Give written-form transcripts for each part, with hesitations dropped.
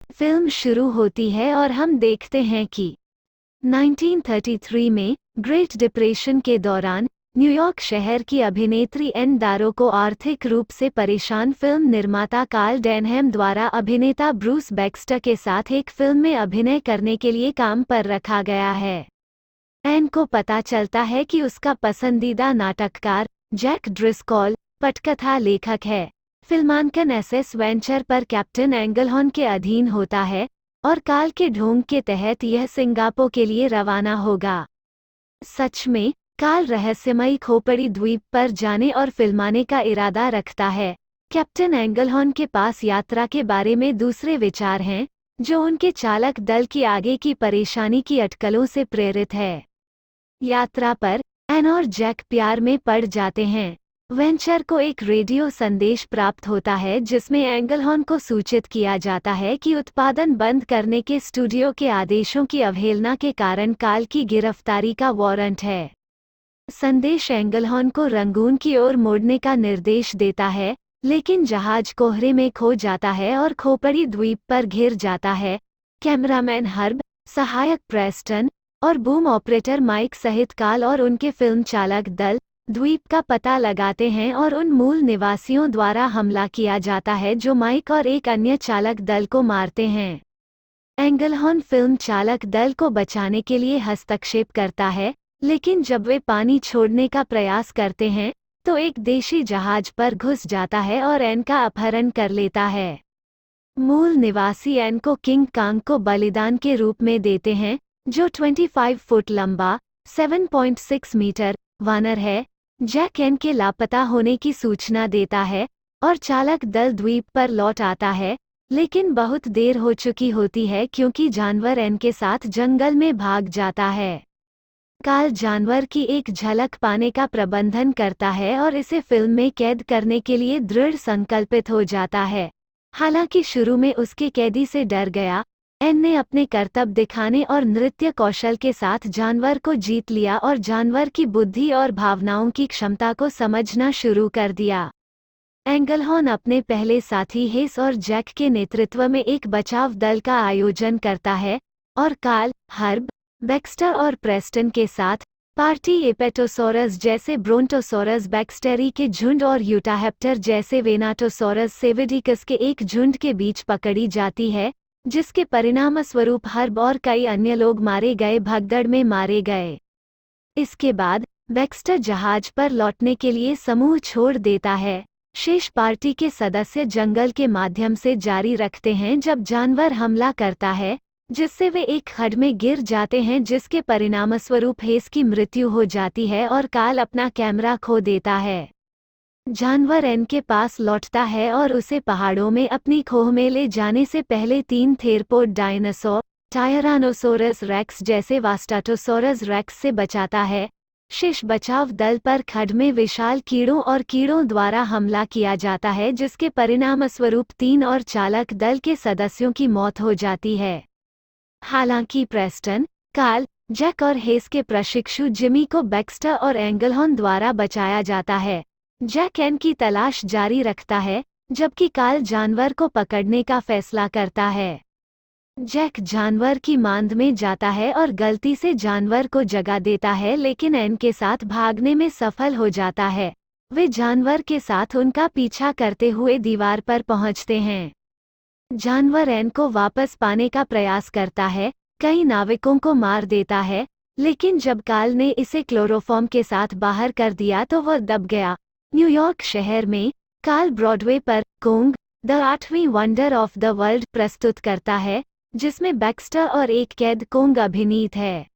Film शुरू होती है और हम देखते हैं कि 1933 में ग्रेट डिप्रेशन के दौरान न्यूयॉर्क शहर की अभिनेत्री एन दारो को आर्थिक रूप से परेशान फिल्म निर्माता कार्ल डेनहैम द्वारा अभिनेता ब्रूस बैक्स्टर के साथ एक फिल्म में अभिनय करने के लिए काम पर रखा गया है। एन को पता चलता है कि उसका पसंदीदा नाटककार जैक ड्रिस्कॉल पटकथा लेखक है। फिल्मांकन एसएस वेंचर पर कैप्टन एंगलहॉर्न के अधीन होता है और काल के ढोंग के तहत यह सिंगापुर के लिए रवाना होगा। सच में काल रहस्यमयी खोपड़ी द्वीप पर जाने और फिल्माने का इरादा रखता है। कैप्टन एंगलहॉर्न के पास यात्रा के बारे में दूसरे विचार हैं, जो उनके चालक दल की आगे की परेशानी की अटकलों से प्रेरित है। यात्रा पर एन और जैक प्यार में पड़ जाते हैं। वेंचर को एक रेडियो संदेश प्राप्त होता है जिसमें एंगलहॉर्न को सूचित किया जाता है कि उत्पादन बंद करने के स्टूडियो के आदेशों की अवहेलना के कारण काल की गिरफ्तारी का वारंट है। संदेश एंगलहॉर्न को रंगून की ओर मोड़ने का निर्देश देता है, लेकिन जहाज कोहरे में खो जाता है और खोपड़ी द्वीप पर घिर जाता है। कैमरामैन हर्ब, सहायक प्रेस्टन और बूम ऑपरेटर माइक सहित काल और उनके फिल्म चालक दल द्वीप का पता लगाते हैं और उन मूल निवासियों द्वारा हमला किया जाता है जो माइक और एक अन्य चालक दल को मारते हैं। एंगलहॉर्न फिल्म चालक दल को बचाने के लिए हस्तक्षेप करता है, लेकिन जब वे पानी छोड़ने का प्रयास करते हैं तो एक देशी जहाज पर घुस जाता है और एन का अपहरण कर लेता है। मूल निवासी एन को किंग कांग को बलिदान के रूप में देते हैं, जो 25 फुट लंबा 7.6 मीटर वानर है। जैक एन के लापता होने की सूचना देता है और चालक दल द्वीप पर लौट आता है, लेकिन बहुत देर हो चुकी होती है क्योंकि जानवर एन के साथ जंगल में भाग जाता है। काल जानवर की एक झलक पाने का प्रबंधन करता है और इसे फिल्म में कैद करने के लिए दृढ़ संकल्पित हो जाता है। हालांकि शुरू में उसके कैदी से डर गया, एन ने अपने करतब दिखाने और नृत्य कौशल के साथ जानवर को जीत लिया और जानवर की बुद्धि और भावनाओं की क्षमता को समझना शुरू कर दिया। एंगलहॉर्न अपने पहले साथी हेस और जैक के नेतृत्व में एक बचाव दल का आयोजन करता है और काल, हर्ब, बैक्स्टर और प्रेस्टन के साथ पार्टी एपेटोसोरस जैसे ब्रोंटोसोरस बैक्स्टेरी के झुंड और यूटाहेप्टर जैसे वेनाटोसोरस सेविडिकस के एक झुंड के बीच पकड़ी जाती है, जिसके परिणामस्वरूप हर्ब और कई अन्य लोग मारे गए, भगदड़ में मारे गए। इसके बाद बैक्स्टर जहाज पर लौटने के लिए समूह छोड़ देता है। शेष पार्टी के सदस्य जंगल के माध्यम से जारी रखते हैं जब जानवर हमला करता है, जिससे वे एक खड्ड में गिर जाते हैं, जिसके परिणामस्वरूप हेस की मृत्यु हो जाती है और काल अपना कैमरा खो देता है। जानवर एन के पास लौटता है और उसे पहाड़ों में अपनी खोह में ले जाने से पहले 3 थेरपोड डायनासोर टायरानोसोरस रेक्स जैसे वास्टाटोसोरस रेक्स से बचाता है। शेष बचाव दल पर खड्ड में विशाल कीड़ों और कीड़ों द्वारा हमला किया जाता है, जिसके परिणामस्वरूप 3 और चालक दल के सदस्यों की मौत हो जाती है। हालांकि प्रेस्टन, काल, जैक और हेस के प्रशिक्षु जिमी को बैक्स्टर और एंगलहॉर्न द्वारा बचाया जाता है। जैक एन की तलाश जारी रखता है, जबकि काल जानवर को पकड़ने का फैसला करता है। जैक जानवर की मांद में जाता है और गलती से जानवर को जगा देता है, लेकिन एन के साथ भागने में सफल हो जाता है। वे जानवर के साथ उनका पीछा करते हुए दीवार पर पहुंचते हैं। जानवर एन को वापस पाने का प्रयास करता है, कई नाविकों को मार देता है, लेकिन जब काल ने इसे क्लोरोफॉर्म के साथ बाहर कर दिया तो वह दब गया। न्यूयॉर्क शहर में काल ब्रॉडवे पर कोंग द 8वीं वंडर ऑफ द वर्ल्ड प्रस्तुत करता है, जिसमें बैक्स्टर और एक कैद कोंग अभिनीत है।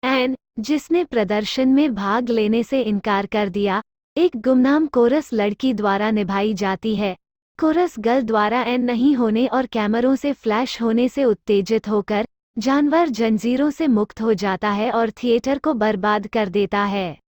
एन, जिसने प्रदर्शन में भाग लेने से इनकार कर दिया, एक गुमनाम कोरस लड़की द्वारा निभाई जाती है। कोरस गर्ल द्वारा एन नहीं होने और कैमरों से फ्लैश होने से उत्तेजित होकर जानवर जंजीरों से मुक्त हो जाता है और थिएटर को बर्बाद कर देता है।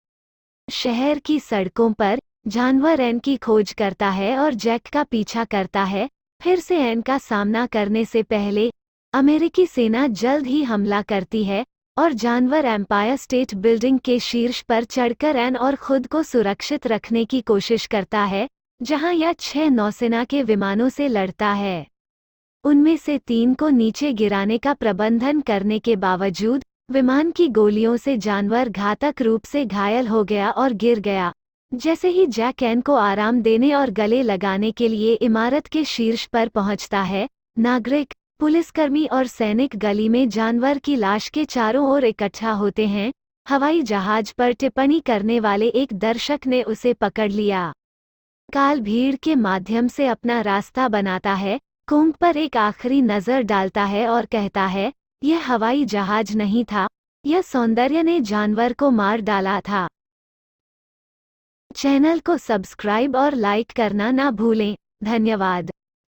शहर की सड़कों पर जानवर एन की खोज करता है और जैक का पीछा करता है। फिर से एन का सामना करने से पहले अमेरिकी सेना जल्द ही हमला करती है और जानवर एम्पायर स्टेट बिल्डिंग के शीर्ष पर चढ़कर एन और खुद को सुरक्षित रखने की कोशिश करता है, जहां यह 6 नौसेना के विमानों से लड़ता है। उनमें से 3 को नीचे गिराने का प्रबंधन करने के बावजूद विमान की गोलियों से जानवर घातक रूप से घायल हो गया और गिर गया। जैसे ही जैक एन को आराम देने और गले लगाने के लिए इमारत के शीर्ष पर पहुंचता है, नागरिक, पुलिसकर्मी और सैनिक गली में जानवर की लाश के चारों ओर इकट्ठा होते हैं। हवाई जहाज पर टिप्पणी करने वाले एक दर्शक ने उसे पकड़ लिया। काल भीड़ के माध्यम से अपना रास्ता बनाता है, कुंभ पर एक आखिरी नज़र डालता है और कहता है, यह हवाई जहाज नहीं था, यह सौंदर्य ने जानवर को मार डाला था। चैनल को सब्सक्राइब और लाइक करना ना भूलें। धन्यवाद।